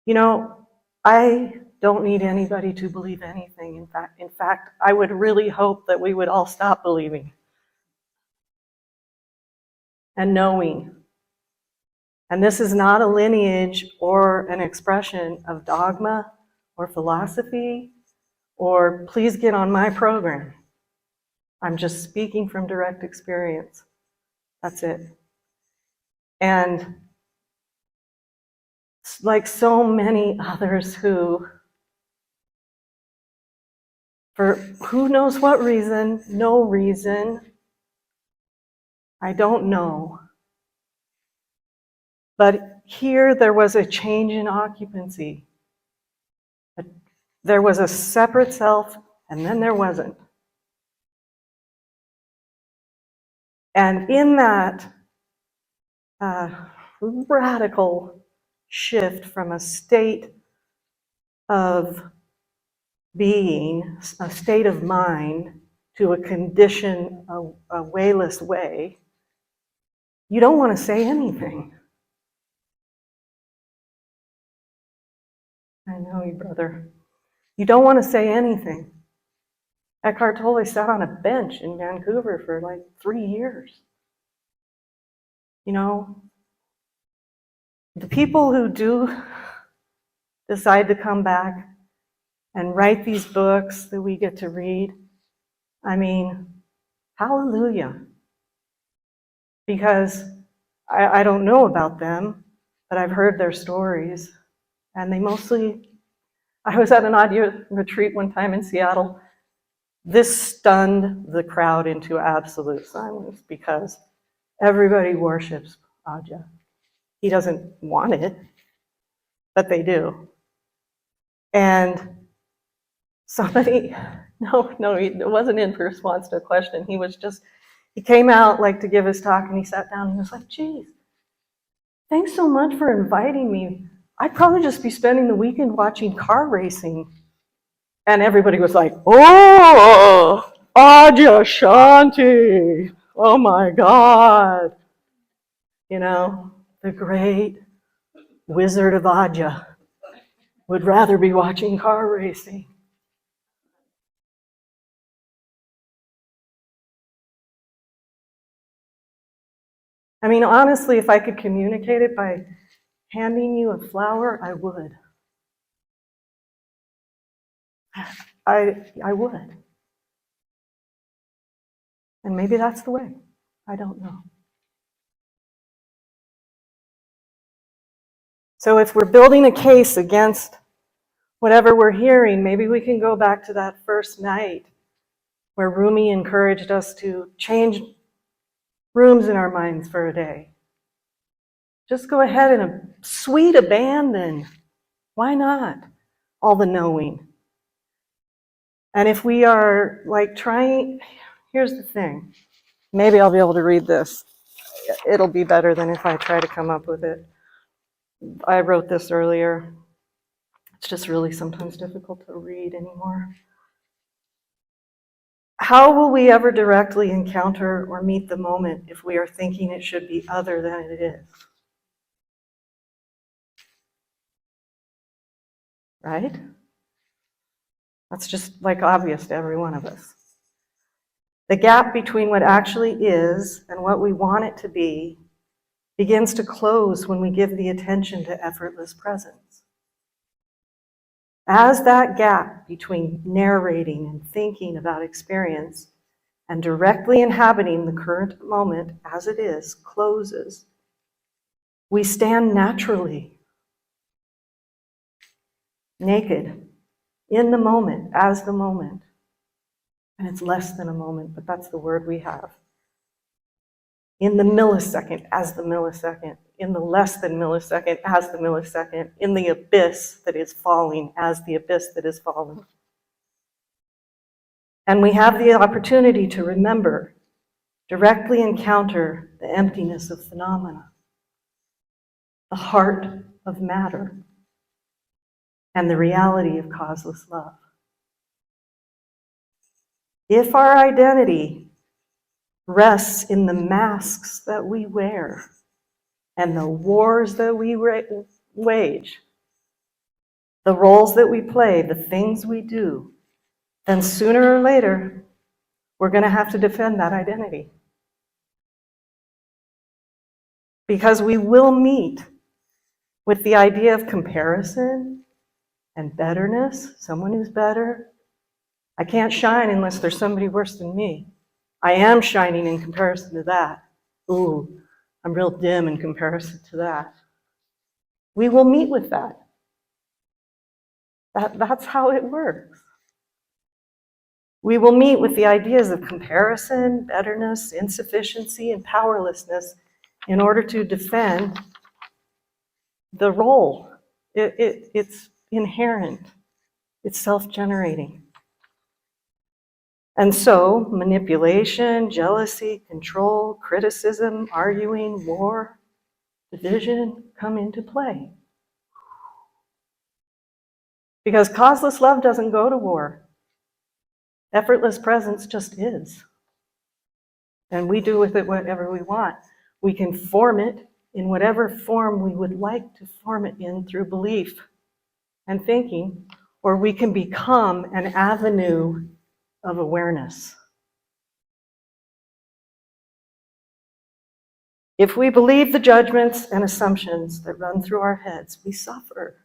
You know, I don't need anybody to believe anything. In fact, I would really hope that we would all stop believing and knowing. And this is not a lineage or an expression of dogma or philosophy or please get on my program. I'm just speaking from direct experience. That's it. And like so many others who, for who knows what reason, no reason, I don't know. But here there was a change in occupancy. There was a separate self, and then there wasn't. And in that radical shift from a state of being, a state of mind, to a condition, a wayless way, you don't want to say anything. I know you, brother. You don't want to say anything. Eckhart Tolle sat on a bench in Vancouver for like 3 years. You know, the people who do decide to come back and write these books that we get to read, I mean, hallelujah. Because I don't know about them, but I've heard their stories. And they mostly, I was at an audio retreat one time in Seattle. This stunned the crowd into absolute silence because everybody worships Aja. He doesn't want it, but they do. And somebody, no, it wasn't in response to a question. He came out like to give his talk and he sat down and he was like, geez, thanks so much for inviting me. I'd probably just be spending the weekend watching car racing. And everybody was like, oh, Aja Shanti. Oh my God. You know, the great Wizard of Aja would rather be watching car racing. I mean, honestly, if I could communicate it by handing you a flower, I would. I would. And maybe that's the way. I don't know. So if we're building a case against whatever we're hearing, maybe we can go back to that first night where Rumi encouraged us to change rooms in our minds for a day. Just go ahead and a sweet abandon. Why not? All the knowing. And if we are like trying, here's the thing. Maybe I'll be able to read this. It'll be better than if I try to come up with it. I wrote this earlier. It's just really sometimes difficult to read anymore. How will we ever directly encounter or meet the moment if we are thinking it should be other than it is? Right? That's just like obvious to every one of us. The gap between what actually is and what we want it to be begins to close when we give the attention to effortless presence. As that gap between narrating and thinking about experience and directly inhabiting the current moment as it is closes, we stand naturally, naked, in the moment, as the moment. And it's less than a moment, but that's the word we have. In the millisecond, as the millisecond. In the less than millisecond, as the millisecond. In the abyss that is falling, as the abyss that is falling. And we have the opportunity to remember, directly encounter the emptiness of phenomena, the heart of matter, and the reality of causeless love. If our identity rests in the masks that we wear and the wars that we wage, the roles that we play, the things we do, then sooner or later, we're going to have to defend that identity. Because we will meet with the idea of comparison and betterness, someone who's better. I can't shine unless there's somebody worse than me. I am shining in comparison to that. Ooh, I'm real dim in comparison to that. We will meet with that. That's how it works. We will meet with the ideas of comparison, betterness, insufficiency, and powerlessness in order to defend the role. It's inherent. It's self-generating. And so, manipulation, jealousy, control, criticism, arguing, war, division come into play. Because causeless love doesn't go to war. Effortless presence just is. And we do with it whatever we want. We can form it in whatever form we would like to form it in through belief and thinking, or we can become an avenue of awareness. If we believe the judgments and assumptions that run through our heads, we suffer.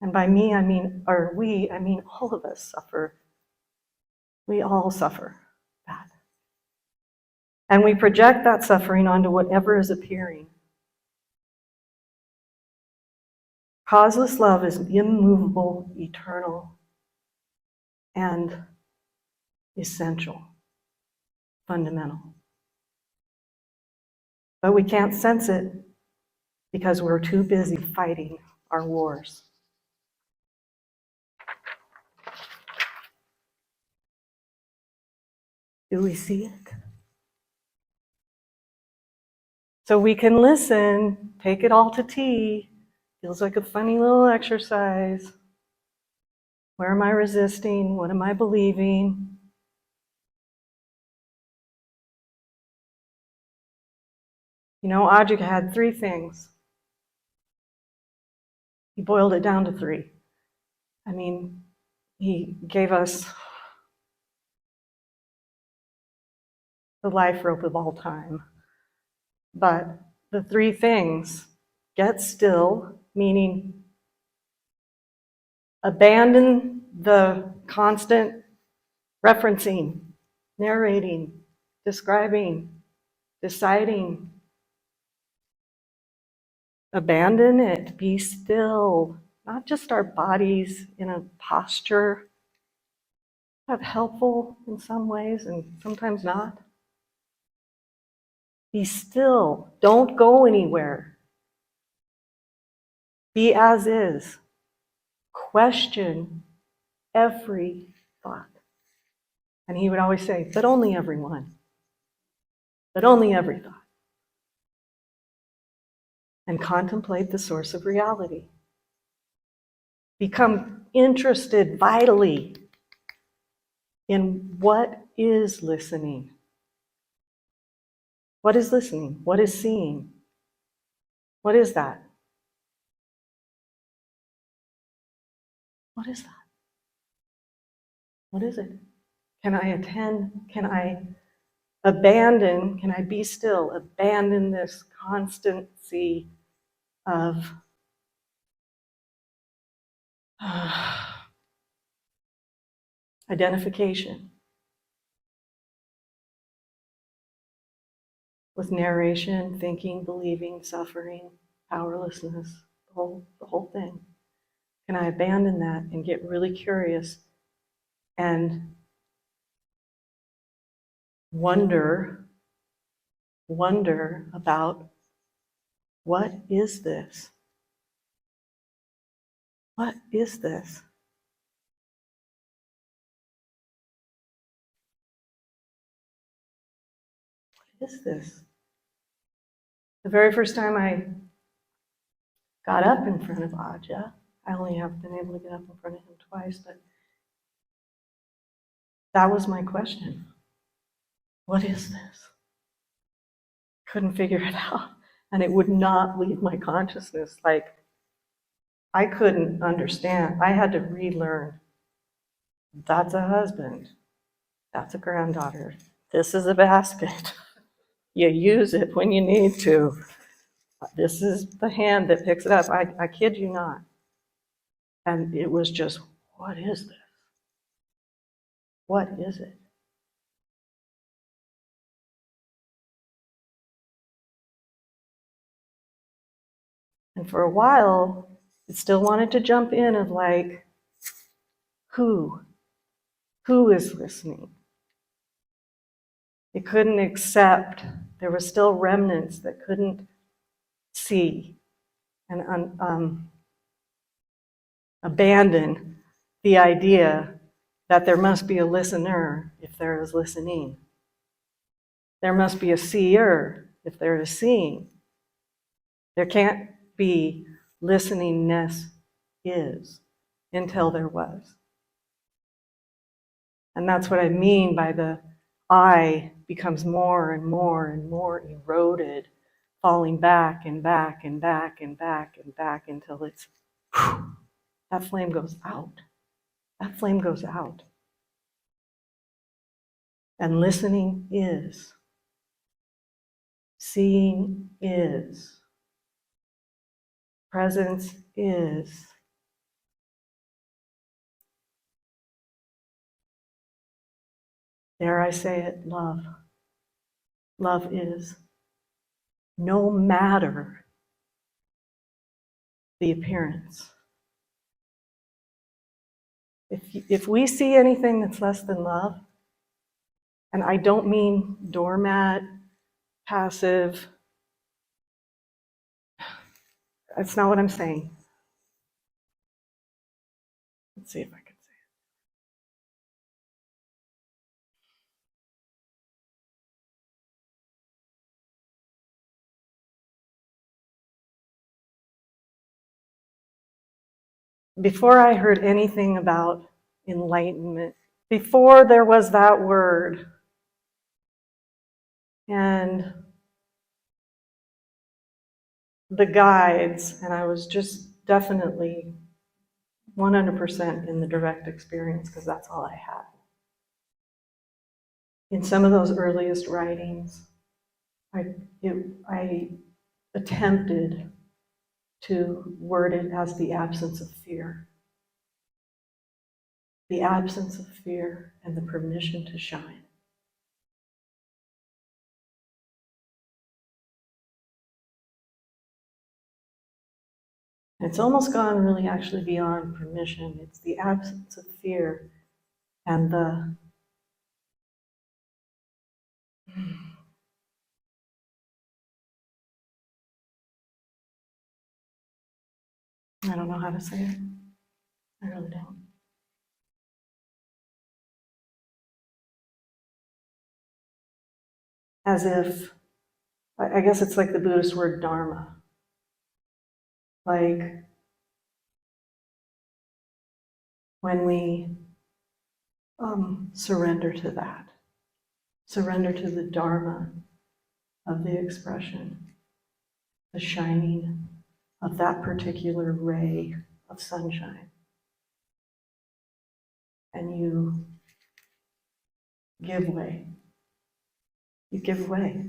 And by me, I mean all of us suffer. We all suffer that. And we project that suffering onto whatever is appearing. Causeless love is immovable, eternal, and essential, fundamental. But we can't sense it because we're too busy fighting our wars. Do we see it? So we can listen, take it all to tea. Feels like a funny little exercise. Where am I resisting? What am I believing? You know, Ajahn had 3 things. He boiled it down to 3. I mean, he gave us the life rope of all time. But the 3 things: get still, meaning abandon the constant referencing, narrating, describing, deciding. Abandon it, be still. Not just our bodies in a posture. That's helpful in some ways and sometimes not. Be still. Don't go anywhere. Be as is. Question every thought. And he would always say, but only every one. But only every thought. And contemplate the source of reality. Become interested vitally in what is listening. What is listening? What is seeing? What is that? What is that? What is it? Can I attend? Can I abandon? Can I be still? Abandon this constancy of identification with narration, thinking, believing, suffering, powerlessness, the whole thing. Can I abandon that and get really curious and wonder about what is this? What is this? What is this? The very first time I got up in front of Ajahn, I only have been able to get up in front of him twice, but that was my question. What is this? Couldn't figure it out. And it would not leave my consciousness. Like, I couldn't understand. I had to relearn. That's a husband. That's a granddaughter. This is a basket. You use it when you need to. This is the hand that picks it up. I kid you not. And it was just, what is this? What is it? And for a while, it still wanted to jump in of like, who? Who is listening? It couldn't accept. There were still remnants that couldn't see and abandon the idea that there must be a listener if there is listening. There must be a seer if there is seeing. There can't be listeningness is until there was. And that's what I mean by the I becomes more and more and more eroded, falling back and back and back and back and back until it's, whew, that flame goes out. That flame goes out. And listening is. Seeing is. Presence is. Dare I say it, love. Love is. No matter the appearance. If we see anything that's less than love, and I don't mean doormat, passive, that's not what I'm saying. Let's see if I can say it. Before I heard anything about enlightenment, before there was that word, and the guides, and I was just definitely 100% in the direct experience because that's all I had. In some of those earliest writings, I attempted to word it as the absence of fear. The absence of fear and the permission to shine. It's almost gone really actually beyond permission. It's the absence of fear and the I don't know how to say it. I really don't. As if, I guess it's like the Buddhist word dharma. Like when we surrender to that, surrender to the dharma of the expression, the shining of that particular ray of sunshine. And you give way. You give way.